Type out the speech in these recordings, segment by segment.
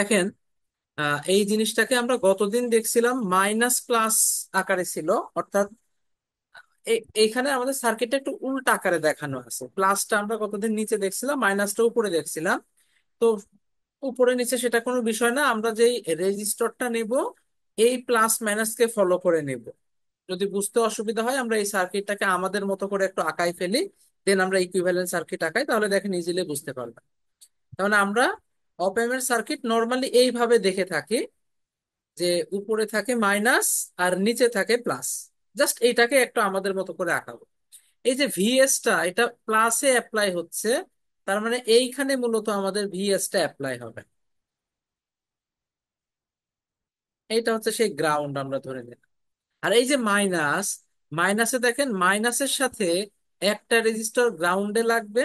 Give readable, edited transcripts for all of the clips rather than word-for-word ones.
দেখেন, এই জিনিসটাকে আমরা গতদিন দেখছিলাম মাইনাস প্লাস আকারে ছিল। অর্থাৎ এইখানে আমাদের সার্কিটটা একটু উল্টা আকারে দেখানো আছে। প্লাসটা আমরা গতদিন নিচে দেখছিলাম, মাইনাসটা উপরে দেখছিলাম। তো উপরে নিচে সেটা কোনো বিষয় না, আমরা যেই রেজিস্টরটা নেব এই প্লাস মাইনাসকে ফলো করে নেব। যদি বুঝতে অসুবিধা হয় আমরা এই সার্কিটটাকে আমাদের মতো করে একটু আঁকাই ফেলি, দেন আমরা ইকুইভ্যালেন্ট সার্কিট আঁকাই, তাহলে দেখেন ইজিলি বুঝতে পারবেন। তার মানে আমরা অপ এর সার্কিট নর্মালি এইভাবে দেখে থাকি যে উপরে থাকে মাইনাস আর নিচে থাকে প্লাস। জাস্ট এইটাকে একটু আমাদের মতো করে আঁকাবো। এই যে ভিএসটা এটা প্লাসে অ্যাপ্লাই হচ্ছে, তার মানে এইখানে মূলত আমাদের ভিএসটা অ্যাপ্লাই হবে। এইটা হচ্ছে সেই গ্রাউন্ড আমরা ধরে নিলাম। আর এই যে মাইনাস, মাইনাসে দেখেন মাইনাসের সাথে একটা রেজিস্টার গ্রাউন্ডে লাগবে।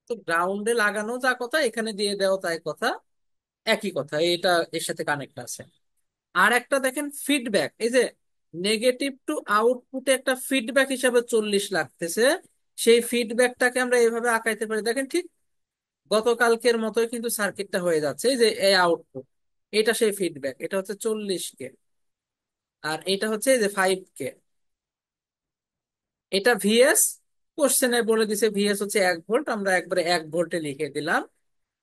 তো গ্রাউন্ডে লাগানো যা কথা এখানে দিয়ে দেওয়া তাই কথা, একই কথা, এটা এর সাথে কানেক্ট আছে। আর একটা দেখেন ফিডব্যাক, এই যে নেগেটিভ টু আউটপুটে একটা ফিডব্যাক হিসাবে 40 লাগতেছে। সেই ফিডব্যাকটাকে আমরা এইভাবে আঁকাইতে পারি, দেখেন ঠিক গতকালকের মতোই কিন্তু সার্কিটটা হয়ে যাচ্ছে। এই যে এই আউটপুট, এটা সেই ফিডব্যাক, এটা হচ্ছে 40 কে, আর এটা হচ্ছে এই যে 5 কে। এটা ভিএস, কোশ্চেনে বলে দিছে ভিএস হচ্ছে 1 ভোল্ট, আমরা একবারে 1 ভোল্টে লিখে দিলাম।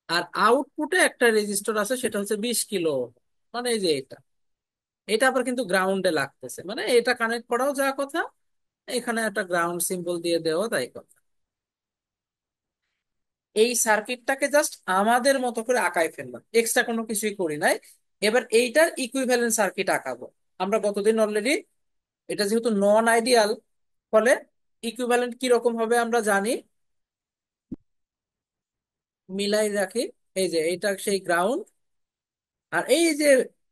আর আউটপুটে একটা রেজিস্টর আছে সেটা হচ্ছে 20 কিলো, মানে এই যে এটা, এটা আবার কিন্তু গ্রাউন্ডে লাগতেছে, মানে এটা কানেক্ট করাও যা কথা, এখানে একটা গ্রাউন্ড সিম্বল দিয়ে দেওয়া তাই কথা। এই সার্কিটটাকে জাস্ট আমাদের মতো করে আঁকাই ফেললাম, এক্সট্রা কোনো কিছুই করি নাই। এবার এইটার ইকুইভ্যালেন্ট সার্কিট আঁকাবো। আমরা গতদিন অলরেডি, এটা যেহেতু নন আইডিয়াল, ফলে ইকুইভ্যালেন্ট কি রকম হবে আমরা জানি। মিলাই রাখি, এই যে এইটা সেই গ্রাউন্ড, আর এই যে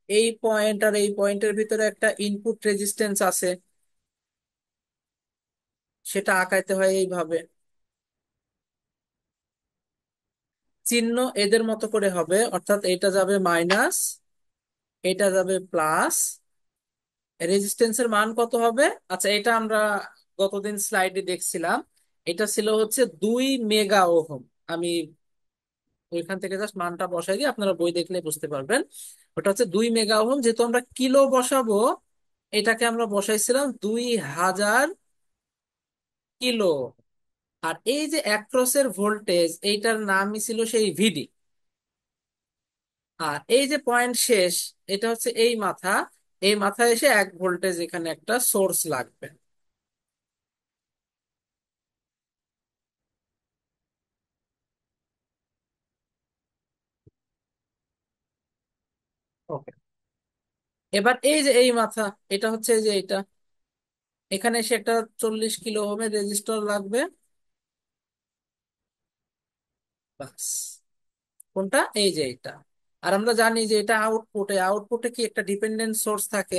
এই পয়েন্ট আর এই পয়েন্টের ভিতরে একটা ইনপুট রেজিস্ট্যান্স আছে, সেটা আঁকাইতে হয় এইভাবে। চিহ্ন এদের মতো করে হবে, অর্থাৎ এটা যাবে মাইনাস, এটা যাবে প্লাস। রেজিস্ট্যান্সের মান কত হবে? আচ্ছা, এটা আমরা গতদিন স্লাইডে দেখছিলাম, এটা ছিল হচ্ছে 2 মেগা ওহম। আমি ওইখান থেকে জাস্ট মানটা বসাই দিই, আপনারা বই দেখলে বুঝতে পারবেন। ওটা হচ্ছে 2 মেগা ওহম, যেহেতু আমরা কিলো বসাবো, এটাকে আমরা বসাইছিলাম 2000 কিলো। আর এই যে অ্যাক্রসের ভোল্টেজ এইটার নামই ছিল সেই ভিডি। আর এই যে পয়েন্ট শেষ, এটা হচ্ছে এই মাথা, এই মাথায় এসে 1 ভোল্টেজ এখানে একটা সোর্স লাগবে। ওকে, এবার এই যে এই মাথা, এটা হচ্ছে এই যে এটা, এখানে এসে একটা 40 কিলো ওহমের রেজিস্টর লাগবে। বাস, কোনটা? এই যে এটা। আর আমরা জানি যে এটা আউটপুটে, আউটপুটে কি একটা ডিপেন্ডেন্ট সোর্স থাকে।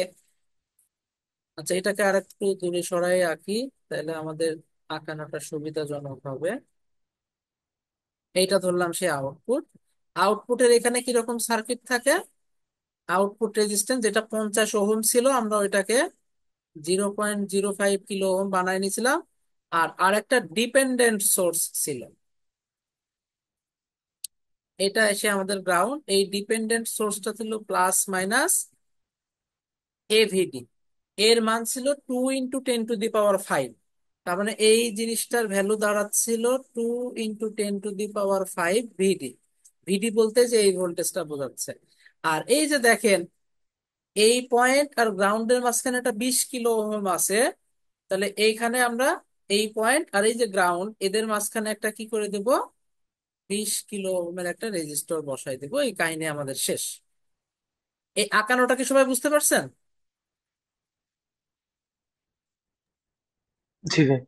আচ্ছা, এটাকে আর একটু দূরে সরাই আঁকি, তাহলে আমাদের আঁকানোটা সুবিধাজনক হবে। এইটা ধরলাম সে আউটপুট। আউটপুটের এখানে কিরকম সার্কিট থাকে? আউটপুট রেজিস্ট্যান্স যেটা 50 ওহম ছিল, আমরা ওইটাকে 0.05 কিলো ওহম বানাই নিয়েছিলাম। আর আরেকটা ডিপেন্ডেন্ট সোর্স ছিল, এটা এসে আমাদের গ্রাউন্ড। এই ডিপেন্ডেন্ট সোর্সটা ছিল প্লাস মাইনাস এভিডি। এর মান ছিল 2 × 10⁵। তার মানে এই জিনিসটার ভ্যালু দাঁড়াচ্ছিল 2 × 10⁵ ভিডি। ভিডি বলতে যে এই ভোল্টেজটা বোঝাচ্ছে। আর এই যে দেখেন, এই পয়েন্ট আর গ্রাউন্ডের মাঝখানে একটা 20 কিলো ওহম আছে, তাহলে এইখানে আমরা এই পয়েন্ট আর এই যে গ্রাউন্ড এদের মাঝখানে একটা কি করে দেব, 20 কিলো ওহমের একটা রেজিস্টর বসাই দেবো। এই কাহিনী আমাদের শেষ। এই আঁকানোটা কি সবাই বুঝতে পারছেন? জি ভাই।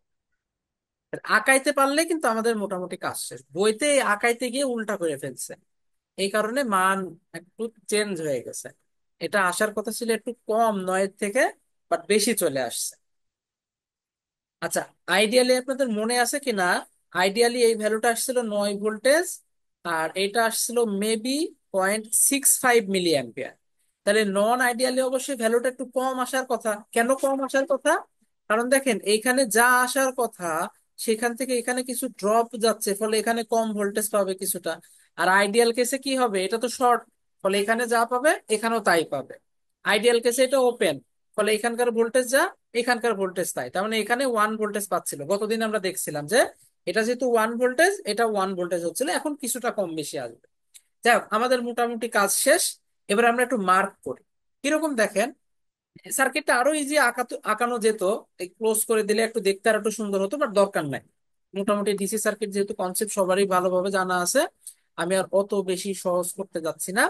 আঁকাইতে পারলে কিন্তু আমাদের মোটামুটি কাজ শেষ। বইতে এই আঁকাইতে গিয়ে উল্টা করে ফেলছে, এই কারণে মান একটু চেঞ্জ হয়ে গেছে। এটা আসার কথা ছিল একটু কম 9-এর থেকে, বাট বেশি চলে আসছে। আচ্ছা, আইডিয়ালি আপনাদের মনে আছে কিনা, আইডিয়ালি এই ভ্যালুটা আসছিল 9 ভোল্টেজ, আর এটা আসছিল মেবি 0.65 মিলি অ্যাম্পিয়ার। তাহলে নন আইডিয়ালি অবশ্যই ভ্যালুটা একটু কম আসার কথা। কেন কম আসার কথা? কারণ দেখেন এইখানে যা আসার কথা সেখান থেকে এখানে কিছু ড্রপ যাচ্ছে, ফলে এখানে কম ভোল্টেজ পাবে কিছুটা। আর আইডিয়াল কেসে কি হবে, এটা তো শর্ট, ফলে এখানে যা পাবে এখানেও তাই পাবে। আইডিয়াল কেসে এটা ওপেন, ফলে এখানকার ভোল্টেজ যা, এখানকার ভোল্টেজ তাই। তার মানে এখানে 1 ভোল্টেজ পাচ্ছিল, গতদিন আমরা দেখছিলাম যে এটা যেহেতু 1 ভোল্টেজ, এটা 1 ভোল্টেজ হচ্ছিল, এখন কিছুটা কম বেশি আসবে। যাই হোক, আমাদের মোটামুটি কাজ শেষ। এবার আমরা একটু মার্ক করি। কিরকম দেখেন, সার্কিটটা আরো ইজি আঁকানো যেত, ক্লোজ করে দিলে একটু দেখতে আর একটু সুন্দর হতো, বাট দরকার নাই। মোটামুটি ডিসি সার্কিট যেহেতু কনসেপ্ট সবারই ভালোভাবে জানা আছে, আমি আর অত বেশি সহজ করতে যাচ্ছি না।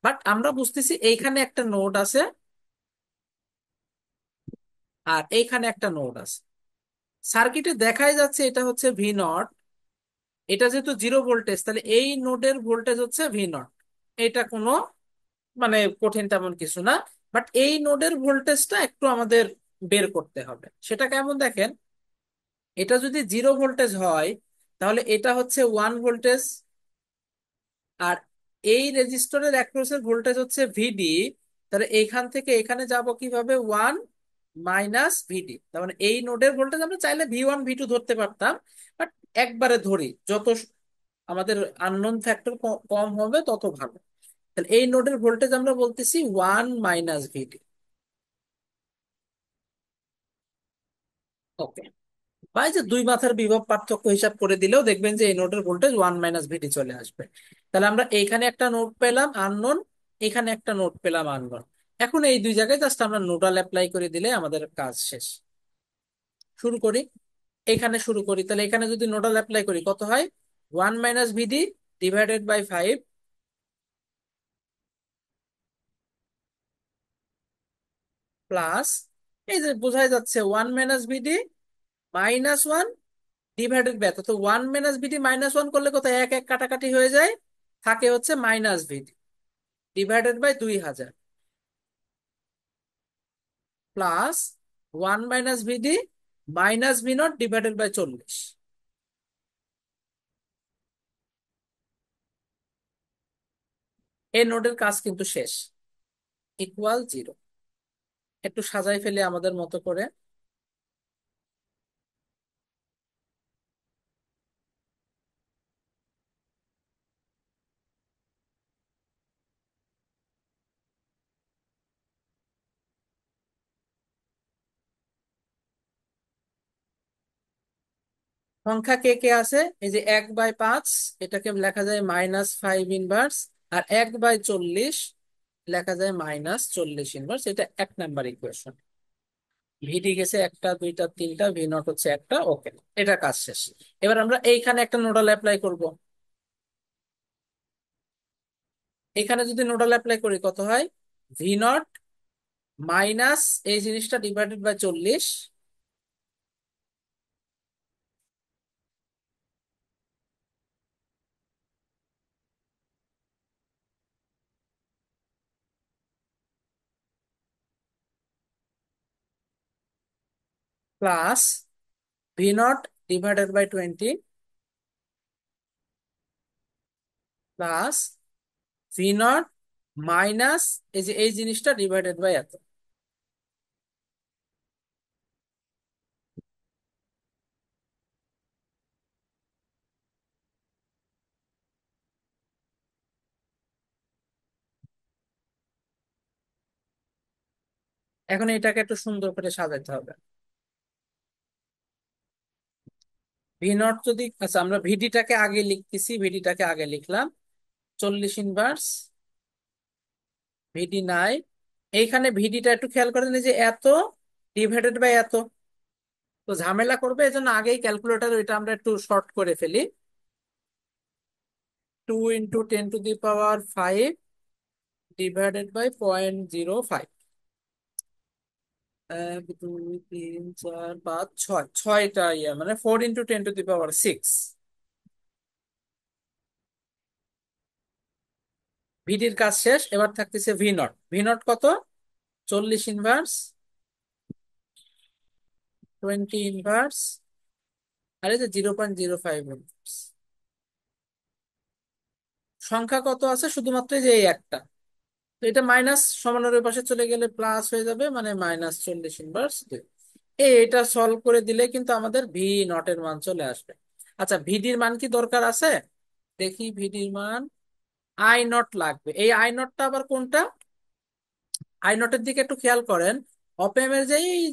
বাট আমরা বুঝতেছি এইখানে একটা নোড আছে, আর এইখানে একটা নোড আছে। সার্কিটে দেখাই যাচ্ছে এটা হচ্ছে ভি নট। এটা যেহেতু 0 ভোল্টেজ, তাহলে এই নোডের ভোল্টেজ হচ্ছে ভি নট। এটা কোনো মানে কঠিন তেমন কিছু না। বাট এই নোডের ভোল্টেজটা একটু আমাদের বের করতে হবে। সেটা কেমন দেখেন, এটা যদি 0 ভোল্টেজ হয়, তাহলে এটা হচ্ছে 1 ভোল্টেজ। আর এই রেজিস্টরের অ্যাক্রোসের ভোল্টেজ হচ্ছে ভিডি। তাহলে এইখান থেকে এখানে যাব কিভাবে, 1 - ভিডি। তার মানে এই নোডের ভোল্টেজ আমরা চাইলে V1 V2 ধরতে পারতাম, বাট একবারে ধরি, আমাদের আননোন ফ্যাক্টর কম হবে তত ভালো। তাহলে এই নোডের ভোল্টেজ আমরা বলতেছি 1 - ভিডি। ওকে, বা এই যে দুই মাথার বিভব পার্থক্য হিসাব করে দিলেও দেখবেন যে এই নোডের ভোল্টেজ 1 - ভিডি চলে আসবে। তাহলে আমরা এইখানে একটা নোড পেলাম আননোন, এখানে একটা নোড পেলাম আননোন। এখন এই দুই জায়গায় জাস্ট আমরা নোডাল অ্যাপ্লাই করে দিলে আমাদের কাজ শেষ। শুরু করি, এখানে শুরু করি। তাহলে এখানে যদি নোডাল অ্যাপ্লাই করি কত হয়, 1 - ভিডি ডিভাইডেড বাই 5, প্লাস, এই যে বোঝাই যাচ্ছে 1 - ভিডি -1 ডিভাইডেড বাই এত। তো 1 - ভিডি -1 করলে কত, এক এক কাটাকাটি হয়ে যায়, থাকে হচ্ছে -VD divided by 2000, plus 1 - VD -V not divided by 40। এই নোডের কাজ কিন্তু শেষ, ইকুয়াল 0। একটু সাজাই ফেলি আমাদের মতো করে। সংখ্যা কে কে আছে, এই যে 1/5, এটাকে লেখা যায় -5 ইনভার্স। আর 1/40 লেখা যায় -40 ইনভার্স। এটা 1 নাম্বার ইকুয়েশন। ভিডি গেছে একটা, দুইটা, তিনটা, ভি নট হচ্ছে একটা। ওকে, এটা কাজ শেষ। এবার আমরা এইখানে একটা নোডাল অ্যাপ্লাই করব। এখানে যদি নোডাল অ্যাপ্লাই করি কত হয়, ভি নট মাইনাস এই জিনিসটা divided by 40, plus V not divided by 20, plus V naught minus এই যে এই জিনিসটা ডিভাইডেড বাই এত। এখন এটাকে একটু সুন্দর করে সাজাতে হবে। ভি নট যদি, আচ্ছা আমরা ভিডিটাকে আগে লিখতেছি, ভিডিটাকে আগে লিখলাম 40 ইনভার্স ভিডি 9। এইখানে ভিডিটা একটু খেয়াল করেন, এই যে এত ডিভাইডেড বাই এত, তো ঝামেলা করবে, এই জন্য আগেই ক্যালকুলেটার ওইটা আমরা একটু শর্ট করে ফেলি। 2 × 10⁵ ডিভাইডেড বাই 0.05। 1 2 3 4 5 6, ছয়টা মানে 4 × 10⁶। ভিডির কাজ শেষ, এবার থাকতেছে ভি নট। ভি নট কত, 40 ইনভার্স 20 ইনভার্স, আর এই যে 0.05 ইনভার্স। সংখ্যা কত আছে, শুধুমাত্র এই যে এই একটা। তো এটা মাইনাস সমানের ওই পাশে চলে গেলে প্লাস হয়ে যাবে, মানে -40 ইনভার্স 2। এটা সলভ করে দিলে কিন্তু আমাদের ভি নটের মান চলে আসবে। আচ্ছা, ভিডির মান কি দরকার আছে? দেখি ভিডির মান। আই নট লাগবে। এই আই নটটা আবার কোনটা? আই নটের দিকে একটু খেয়াল করেন। অপেমের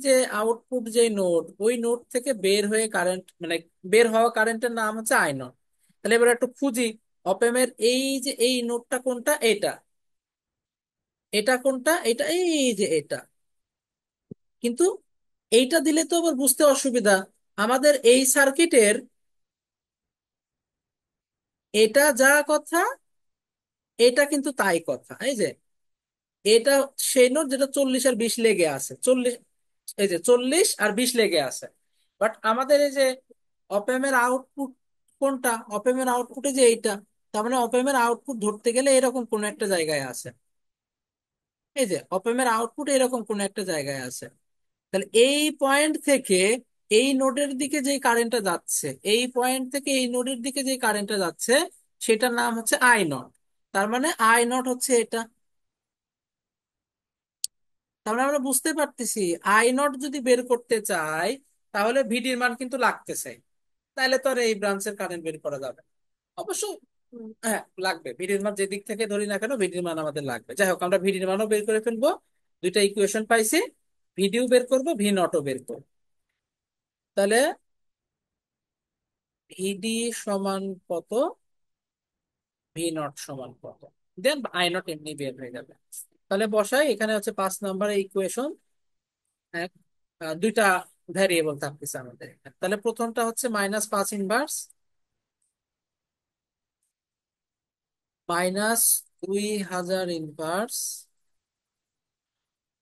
যে আউটপুট যে নোড, ওই নোড থেকে বের হয়ে কারেন্ট, মানে বের হওয়া কারেন্টের নাম হচ্ছে আই নট। তাহলে এবার একটু খুঁজি। অপেমের এই নোডটা কোনটা? এটা। এটা কোনটা? এটা, এই যে এটা। কিন্তু এইটা দিলে তো আবার বুঝতে অসুবিধা। আমাদের এই সার্কিটের এটা যা কথা, এটা কিন্তু তাই কথা। এই যে এটা সেই নোট যেটা 40 আর 20 লেগে আছে, 40। এই যে 40 আর 20 লেগে আছে। বাট আমাদের এই যে অপেমের আউটপুট কোনটা? অপেমের আউটপুটে যে এইটা। তার মানে অপেমের আউটপুট ধরতে গেলে এরকম কোন একটা জায়গায় আছে। এই যে অপেমের আউটপুট এরকম কোন একটা জায়গায় আছে। তাহলে এই পয়েন্ট থেকে এই নোডের দিকে যে কারেন্টটা যাচ্ছে, এই পয়েন্ট থেকে এই নোডের দিকে যে কারেন্টটা যাচ্ছে, সেটার নাম হচ্ছে আই নট। তার মানে আই নট হচ্ছে এটা। তার মানে আমরা বুঝতে পারতেছি, আই নট যদি বের করতে চাই, তাহলে ভিডির মান কিন্তু লাগতেছে। তাহলে তো আর এই ব্রাঞ্চের কারেন্ট বের করা যাবে না। অবশ্য হ্যাঁ, লাগবে। ভিডির মান যে দিক থেকে ধরি না কেন, ভিডির মান আমাদের লাগবে। যাই হোক, আমরা ভিডির মানও বের করে ফেলবো। দুইটা ইকুয়েশন পাইছি। ভিডিও বের করব, ভি নটও বের করবো। তাহলে ভিডি সমান কত, ভি নট সমান কত, দেন আই নট এমনি বের হয়ে যাবে। তাহলে বসাই, এখানে হচ্ছে 5 নম্বর ইকুয়েশন। দুইটা ভ্যারিয়েবল থাকতেছে আমাদের এখানে। তাহলে প্রথমটা হচ্ছে -5 ইনভার্স, -2000 ইনভার্স,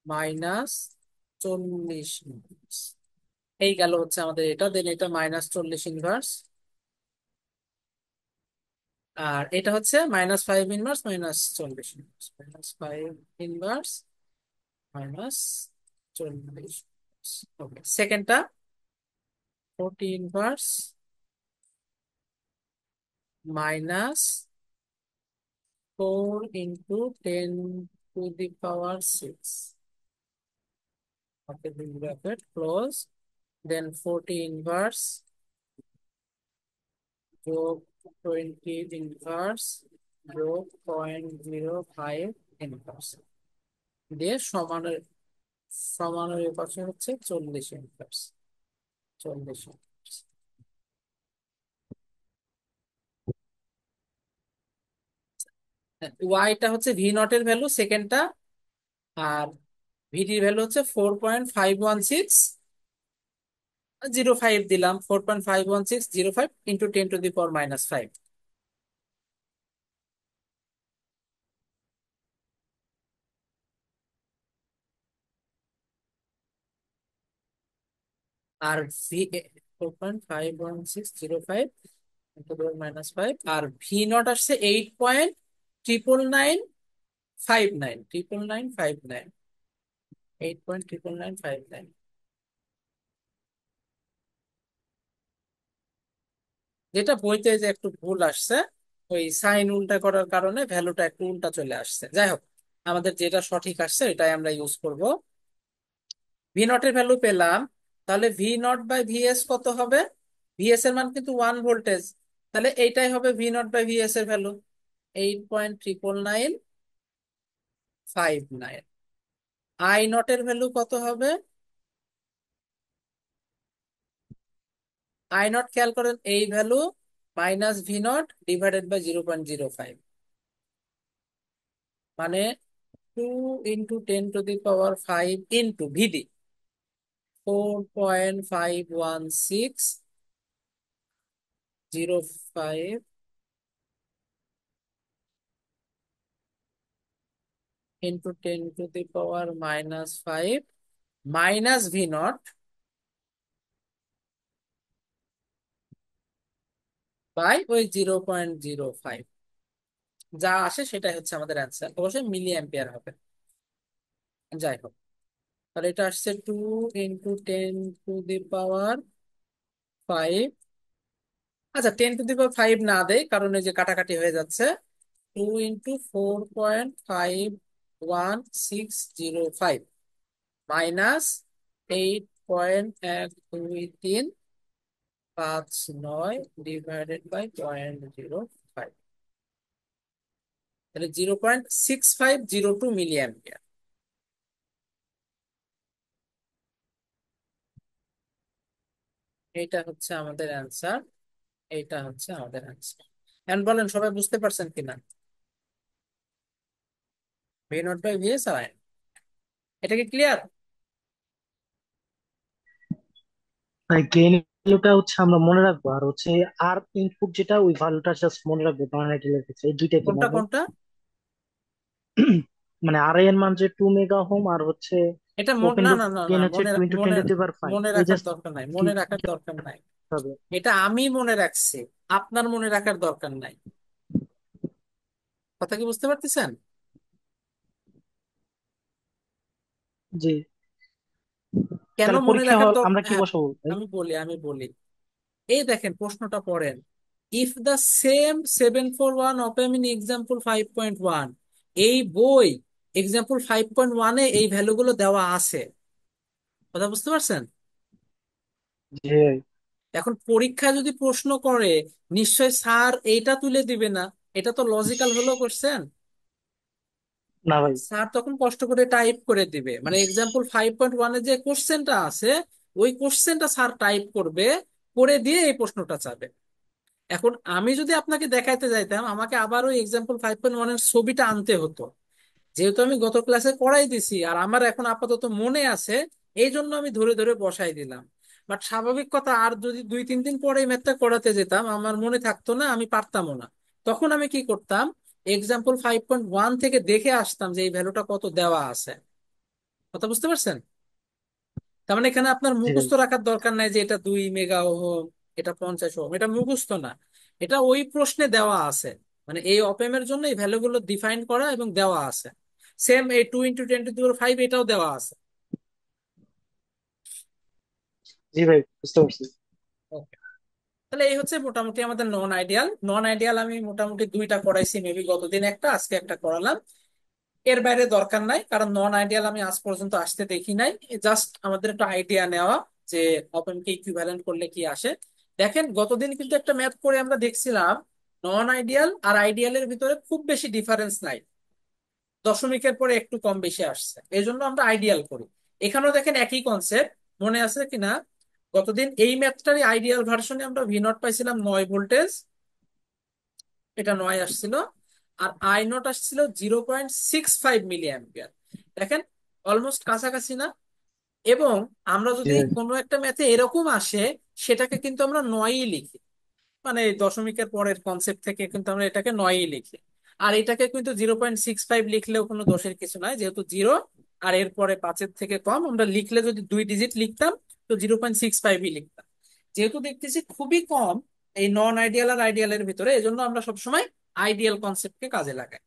-40 ইনভার্স। এই গেল হচ্ছে আমাদের এটা। দেন এটা -40 ইনভার্স। আর এটা হচ্ছে -5 ইনভার্স, -40 ইনভার্স, -5 ইনভার্স, -40। ওকে, সেকেন্ডটা 40 inverse, -4 × 10⁶, okay, this bracket close. Then 40 inverse যোগ 20 ইনভার্স যোগ 0.05 ইনভার্স দিয়ে সমানের, সমানের পাশে হচ্ছে 40 ইনভার্স। 40 ইনভার্স। ওয়াইটা হচ্ছে ভি নটের ভ্যালু সেকেন্ডটা। আর ভিডির ভ্যালু হচ্ছে 4.51605 দিলাম। 4.51605 ইন্টু 10⁻⁻5। আর ভি 4.51605 ×10⁻⁵, আর ভি নট আসছে 8.99959, 99959, 8.99959। যেটা বইতে যে একটু ভুল আসছে, ওই সাইন উল্টা করার কারণে ভ্যালুটা একটু উল্টা চলে আসছে। যাই হোক, আমাদের যেটা সঠিক আসছে এটাই আমরা ইউজ করব। ভি নটের ভ্যালু পেলাম। তাহলে ভি নট বাই ভিএস কত হবে? ভিএস এর মান কিন্তু 1 ভোল্টেজ। তাহলে এইটাই হবে ভি নট বাই ভিএস এর ভ্যালু, 8.99959। আই নটের ভ্যালু কত হবে? আই নট খেয়াল করেন, এই ভ্যালু -V0/0.05, মানে 2 × 10⁵ into VD 4.51605 into 10⁻⁻5 minus V naught by ওই 0.05। যা আসে সেটাই হচ্ছে আমাদের অ্যান্সার। অবশ্যই মিলি অ্যাম্পিয়ার হবে। যাই হোক, তাহলে এটা আসছে 2 × 10⁻⁵। আচ্ছা, 10⁻⁵ না দেয়, কারণ এই যে কাটাকাটি হয়ে যাচ্ছে। 2 × 4.51605 মাইনাস 0.1235 ডিভাইডেড বাই 0.05, তাহলে 0.6502 মিলি অ্যাম্পিয়ার। এটা হচ্ছে আমাদের অ্যান্সার, এইটা হচ্ছে আমাদের অ্যান্সার। এখন বলেন সবাই বুঝতে পারছেন কিনা? ভি নট বাই ভিএস আর আই, এটা কি ক্লিয়ার? তাই গেইন ভ্যালুটা হচ্ছে আমরা মনে রাখবো, আর হচ্ছে আর ইনপুট যেটা ওই ভ্যালুটা জাস্ট মনে রাখবো, নন আইডিয়াল ক্ষেত্রে এই দুইটাই কি কোনটা নর্মাল? কোনটা? মানে আর এর মান যে 2 মেগা হোম, আর হচ্ছে এটা ওপেন না লুপ না না না, গেইন হচ্ছে মনে 2 × 10⁵ মনে এই রাখার জাস্ট দরকার নাই, কি মনে কি রাখার দরকার নাই। হবে? এটা আমি মনে রাখছি, আপনার মনে রাখার দরকার নাই। কথা কি বুঝতে পারতেছেন? জি। কেন তাহলে মনে পরীক্ষা রাখার হল দরকার, আমরা কি হ্যাঁ, বসাবো ভাই? আমি বলি, এই দেখেন প্রশ্নটা পড়েন। If the same 741 open in example 5.1, এই বই এক্সাম্পল 5.1-এ এই ভ্যালুগুলো দেওয়া আছে। কথা বুঝতে পারছেন? জি ভাই। এখন পরীক্ষায় যদি প্রশ্ন করে, নিশ্চয় স্যার এইটা তুলে দিবে না, এটা তো লজিক্যাল হলো কোশ্চেন। না ভাই। স্যার তখন কষ্ট করে টাইপ করে দিবে, মানে এক্সাম্পল 5.1-এ যে কোশ্চেনটা আছে ওই কোশ্চেনটা স্যার টাইপ করবে, করে দিয়ে এই প্রশ্নটা চাবে। এখন আমি যদি আপনাকে দেখাইতে যাইতাম, আমাকে আবার ওই এক্সাম্পল 5.1-এর ছবিটা আনতে হতো। যেহেতু আমি গত ক্লাসে করাই দিছি আর আমার এখন আপাতত মনে আছে, এই জন্য আমি ধরে ধরে বসাই দিলাম। বাট স্বাভাবিক কথা, আর যদি 2-3 দিন পরে এই ম্যাথটা করাতে যেতাম, আমার মনে থাকতো না, আমি পারতামও না। তখন আমি কি করতাম, এক্সাম্পল 5.1 থেকে দেখে আসতাম যে এই ভ্যালুটা কত দেওয়া আছে। কথা বুঝতে পারছেন? তার মানে এখানে আপনার জি ভাই। মুখস্থ রাখার দরকার নাই যে এটা 2 মেগা ওহম, এটা 50 ওহম, এটা মুখস্থ না। এটা ওই প্রশ্নে দেওয়া আছে, মানে এই অপেমের জন্য এই ভ্যালুগুলো ডিফাইন করা এবং দেওয়া আছে। সেম এই 2 × 10⁵ এটাও দেওয়া আছে। জি ভাই, বুঝতে পারছি। Okay. তাহলে এই হচ্ছে মোটামুটি আমাদের নন আইডিয়াল। নন আইডিয়াল আমি মোটামুটি দুইটা করাইছি, মেবি গতদিন একটা, আজকে একটা করালাম। এর বাইরে দরকার নাই, কারণ নন আইডিয়াল আমি আজ পর্যন্ত আসতে দেখি নাই। জাস্ট আমাদের একটা আইডিয়া নেওয়া যে অপেনকে ইকুইভ্যালেন্ট করলে কি আসে। দেখেন গতদিন কিন্তু একটা ম্যাথ করে আমরা দেখছিলাম, নন আইডিয়াল আর আইডিয়ালের ভিতরে খুব বেশি ডিফারেন্স নাই, দশমিকের পরে একটু কম বেশি আসছে, এই জন্য আমরা আইডিয়াল করি। এখানেও দেখেন একই কনসেপ্ট, মনে আছে কিনা? গতদিন এই ম্যাথটারই আইডিয়াল ভার্সনে আমরা ভি নট পাইছিলাম 9 ভোল্টেজ, এটা 9 আসছিল। আর আই নট আসছিল 0.65 মিলি অ্যাম্পিয়ার। দেখেন অলমোস্ট কাছাকাছি না? এবং আমরা জি যদি ভাই। কোনো একটা ম্যাথে এরকম আসে, সেটাকে কিন্তু আমরা 9ই লিখি, মানে এই দশমিকের পরের কনসেপ্ট থেকে কিন্তু আমরা এটাকে 9ই লিখি। আর এটাকে কিন্তু 0.65 লিখলেও কোনো দোষের কিছু নাই, যেহেতু জিরো আর এরপরে 5-এর থেকে কম, আমরা লিখলে যদি 2 ডিজিট লিখতাম তো 0.65ই লিখতাম। যেহেতু দেখতেছি খুবই কম এই নন আইডিয়াল আর আইডিয়ালের ভিতরে, এজন্য আমরা সবসময় আইডিয়াল কনসেপ্টকে কাজে লাগাই।